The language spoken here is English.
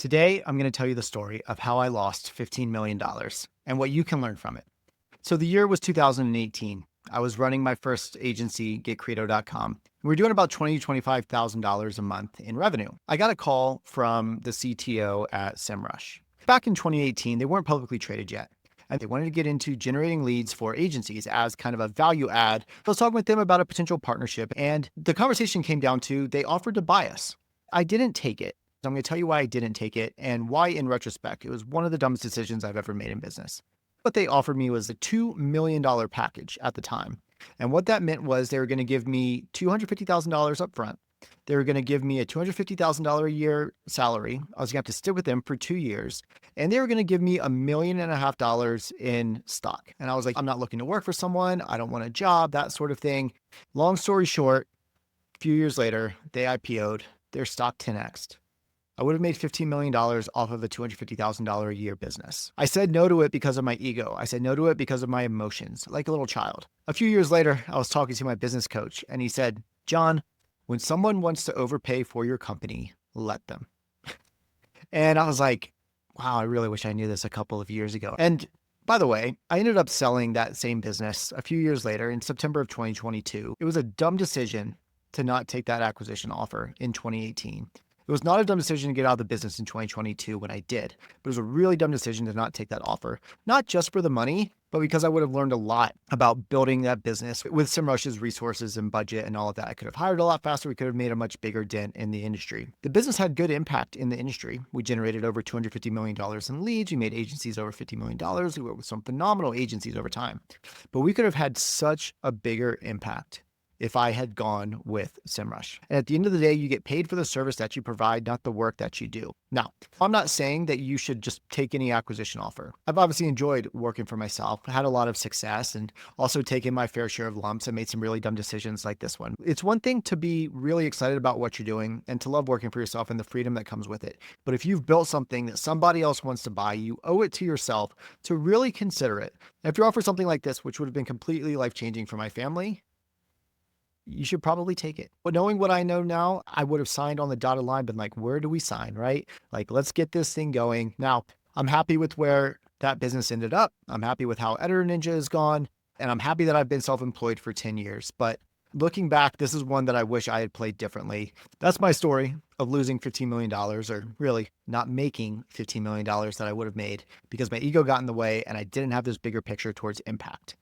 Today, I'm going to tell you the story of how I lost $15 million dollars and what you can learn from it. So the year was 2018. I was running my first agency, GetCredo.com. We were doing about $20,000 to $25,000 a month in revenue. I got a call from the CTO at SEMrush. Back in 2018, they weren't publicly traded yet, and they wanted to get into generating leads for agencies as kind of a value add. I was talking with them about a potential partnership, and the conversation came down to they offered to buy us. I didn't take it. So I'm going to tell you why I didn't take it and why, in retrospect, it was one of the dumbest decisions I've ever made in business. What they offered me was a $2 million package at the time. And what that meant was they were going to give me $250,000 up front. They were going to give me a $250,000 a year salary. I was going to have to stick with them for 2 years. And they were going to give me $1.5 million in stock. And I was like, I'm not looking to work for someone. I don't want a job, that sort of thing. Long story short, a few years later, they IPO'd, their stock 10x'd. I would have made $15 million off of a $250,000 a year business. I said no to it because of my ego. I said no to it because of my emotions, like a little child. A few years later, I was talking to my business coach and he said, John, when someone wants to overpay for your company, let them. And I was like, wow, I really wish I knew this a couple of years ago. And by the way, I ended up selling that same business a few years later in September of 2022. It was a dumb decision to not take that acquisition offer in 2018. It was not a dumb decision to get out of the business in 2022 when I did, but it was a really dumb decision to not take that offer, not just for the money, but because I would have learned a lot about building that business with SEMrush's resources and budget and all of that. I could have hired a lot faster. We could have made a much bigger dent in the industry. The business had good impact in the industry. We generated over $250 million in leads. We made agencies over $50 million. We worked with some phenomenal agencies over time, but we could have had such a bigger impact if I had gone with SEMrush. And at the end of the day, you get paid for the service that you provide, not the work that you do. Now, I'm not saying that you should just take any acquisition offer. I've obviously enjoyed working for myself, had a lot of success, and also taken my fair share of lumps and made some really dumb decisions like this one. It's one thing to be really excited about what you're doing and to love working for yourself and the freedom that comes with it. But if you've built something that somebody else wants to buy, you owe it to yourself to really consider it. And if you're offered something like this, which would have been completely life-changing for my family, you should probably take it. But knowing what I know now, I would have signed on the dotted line, been like, where do we sign, right? Like, let's get this thing going. Now, I'm happy with where that business ended up. I'm happy with how Editor Ninja is gone. And I'm happy that I've been self-employed for 10 years. But looking back, this is one that I wish I had played differently. That's my story of losing $15 million, or really not making $15 million that I would have made because my ego got in the way and I didn't have this bigger picture towards impact.